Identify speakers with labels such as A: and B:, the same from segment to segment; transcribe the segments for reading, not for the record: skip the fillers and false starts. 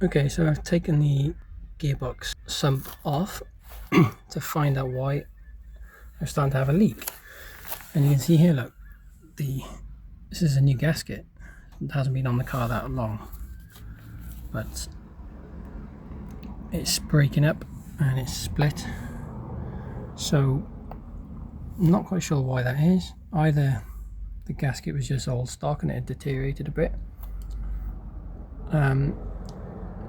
A: Okay, so I've taken the gearbox sump off to find out why I'm starting to have a leak. And you can see here, look, this is a new gasket. It hasn't been on the car that long, but it's breaking up and it's split. So I'm not quite sure why that is. Either the gasket was just old stock and it had deteriorated a bit,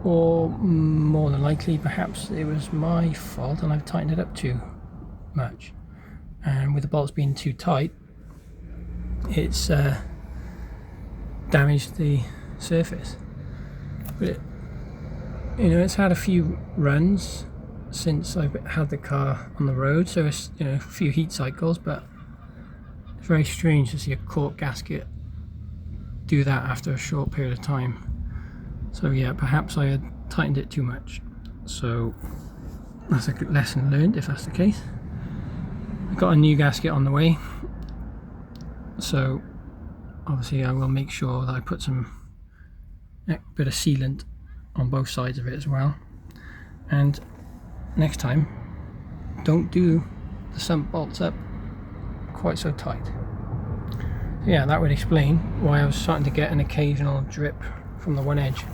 A: or more than likely perhaps it was my fault and I've tightened it up too much, and with the bolts being too tight it's damaged the surface. But it's had a few runs since I've had the car on the road, so it's a few heat cycles, but it's very strange to see a cork gasket do that after a short period of time. So yeah, perhaps I had tightened it too much. So that's a good lesson learned if that's the case. I've got a new gasket on the way, so obviously I will make sure that I put some bit of sealant on both sides of it as well. And next time, don't do the sump bolts up quite so tight. Yeah, that would explain why I was starting to get an occasional drip from the one edge.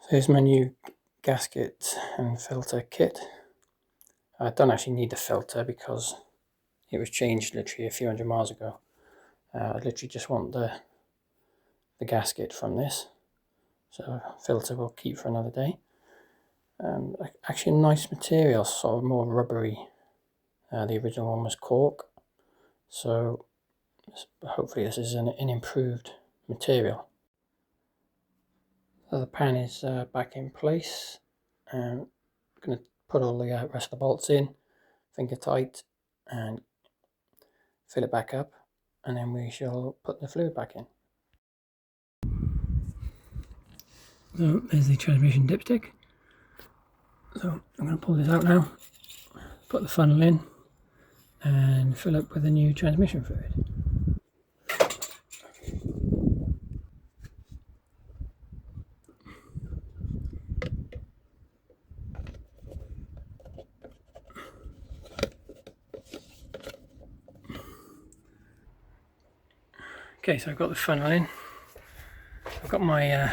A: So here's my new gasket and filter kit. I don't actually need the filter because it was changed literally a few hundred miles ago. I literally just want the gasket from this, so filter will keep for another day. Actually a nice material, sort of more rubbery. The original one was cork, so hopefully this is an improved material. So the pan is back in place. I'm going to put all the rest of the bolts in, finger tight, and fill it back up, and then we shall put the fluid back in. So there's the transmission dipstick. So I'm going to pull this out now, put the funnel in, and fill up with the new transmission fluid. Okay, so I've got the funnel in. I've got my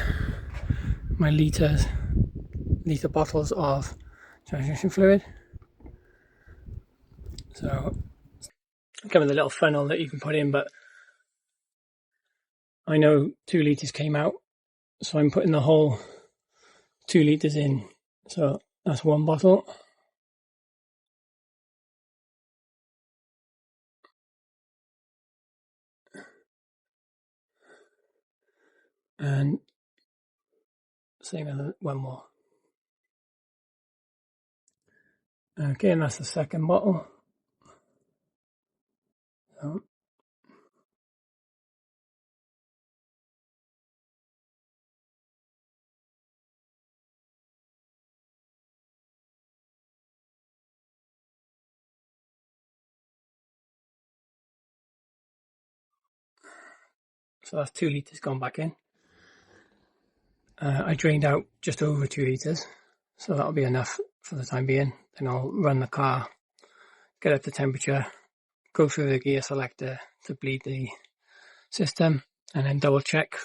A: my litre bottles of transmission fluid. So come with a little funnel that you can put in, but I know 2 litres came out, so I'm putting the whole 2 litres in. So that's one bottle. And same with one more. Okay, and that's the second bottle. So that's 2 litres gone back in. I drained out just over 2 litres, so that'll be enough for the time being. Then I'll run the car, get up to temperature, go through the gear selector to bleed the system, and then double check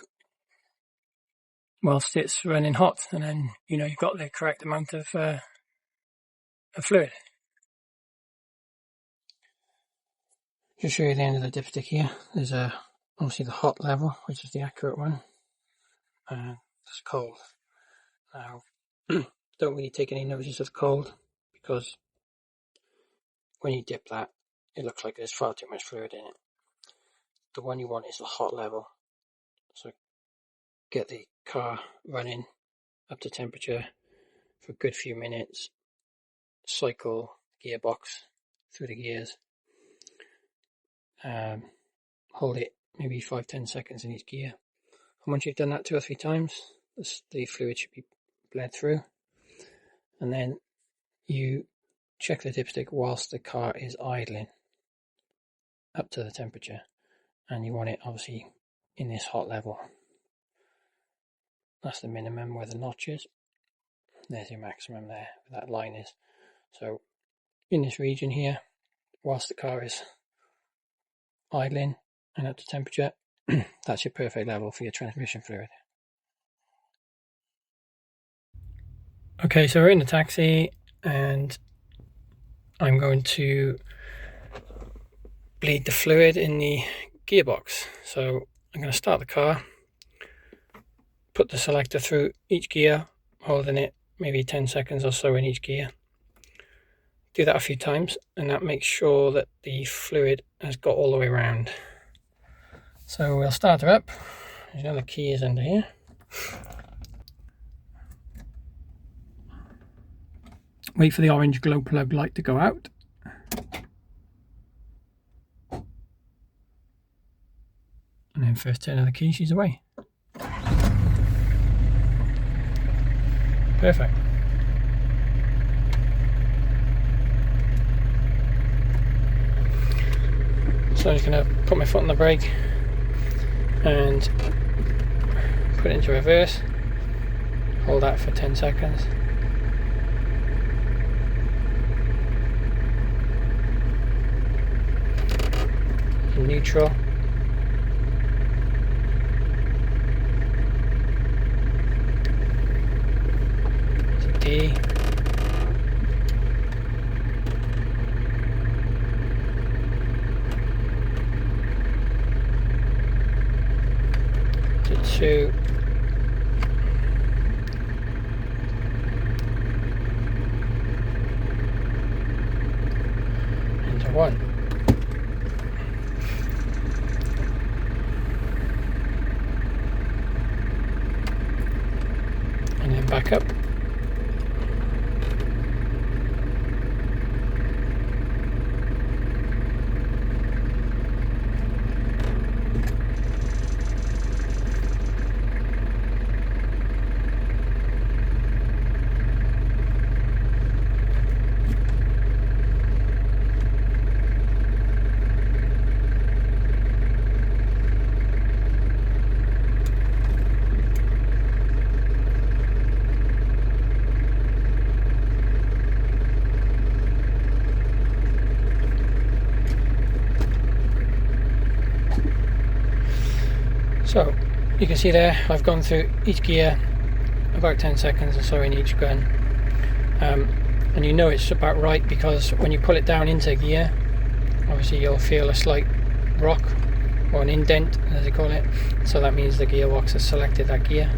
A: whilst it's running hot, and then you've got the correct amount of fluid. Just show you the end of the dipstick here. There's obviously the hot level, which is the accurate one, and it's cold. Now, don't really take any notice of cold, because when you dip that, it looks like there's far too much fluid in it. The one you want is the hot level. So get the car running up to temperature for a good few minutes, cycle gearbox through the gears, hold it maybe 5-10 seconds in each gear, and once you've done that 2 or 3 times, the fluid should be bled through, and then you check the dipstick whilst the car is idling up to the temperature, and you want it obviously in this hot level. That's the minimum where the notch is. There's your maximum there, where that line is. So in this region here, whilst the car is idling and up to temperature, that's your perfect level for your transmission fluid. Okay, so we're in the taxi and I'm going to bleed the fluid in the gearbox. So I'm going to start the car, put the selector through each gear, holding it maybe 10 seconds or so in each gear. Do that a few times and that makes sure that the fluid has got all the way around. So we'll start her up. There's another key is under here. Wait for the orange glow plug light to go out. And then first turn of the key, she's away. Perfect. So I'm just going to put my foot on the brake and put it into reverse. Hold that for 10 seconds. Neutral. To D. To 2. Into 1. And then back up. So you can see there I've gone through each gear about 10 seconds or so in each gun, and you know it's about right because when you pull it down into gear, obviously you'll feel a slight rock or an indent as they call it, so that means the gearbox has selected that gear.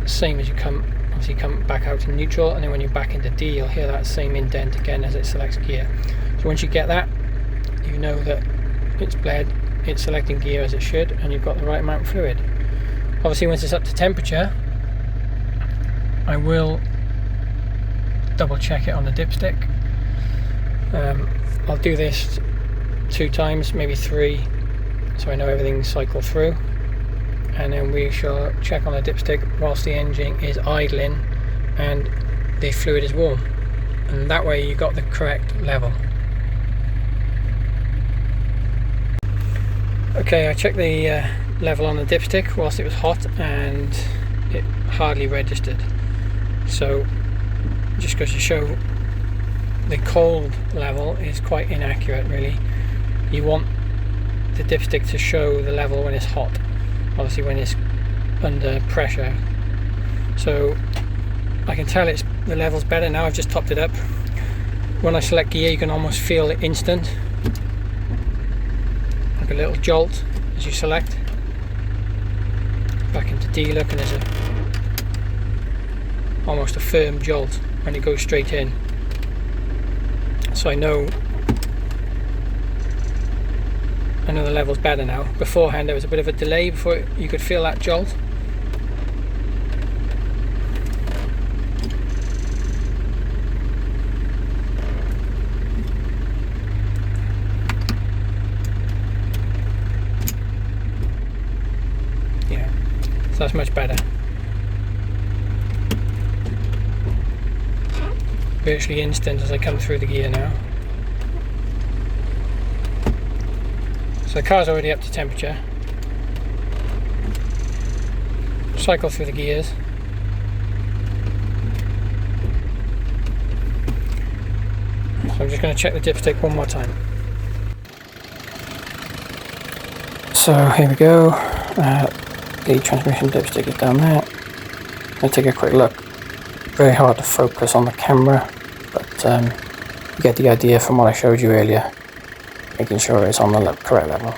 A: Same as you come back out to neutral, and then when you're back into D you'll hear that same indent again as it selects gear. So once you get that, you know that it's bled, it's selecting gear as it should, and you've got the right amount of fluid. Obviously once it's up to temperature, I will double check it on the dipstick. I'll do this 2 times, maybe 3, so I know everything's cycled through, and then we shall check on the dipstick whilst the engine is idling and the fluid is warm, and that way you got the correct level. Okay, I checked the level on the dipstick whilst it was hot and it hardly registered. So just goes to show the cold level is quite inaccurate really. You want the dipstick to show the level when it's hot, obviously when it's under pressure. So I can tell the level's better now. I've just topped it up. When I select gear you can almost feel it instant. Like a little jolt as you select. Back into D, look, and there's almost a firm jolt when it goes straight in. So I know the level's better now. Beforehand there was a bit of a delay before you could feel that jolt. So that's much better. Virtually instant as I come through the gear now. So the car's already up to temperature. cycle through the gears. So I'm just going to check the dipstick one more time. So here we go, the transmission dipstick is down there. I'm going to take a quick look. Very hard to focus on the camera, but you get the idea from what I showed you earlier, making sure it's on the correct level.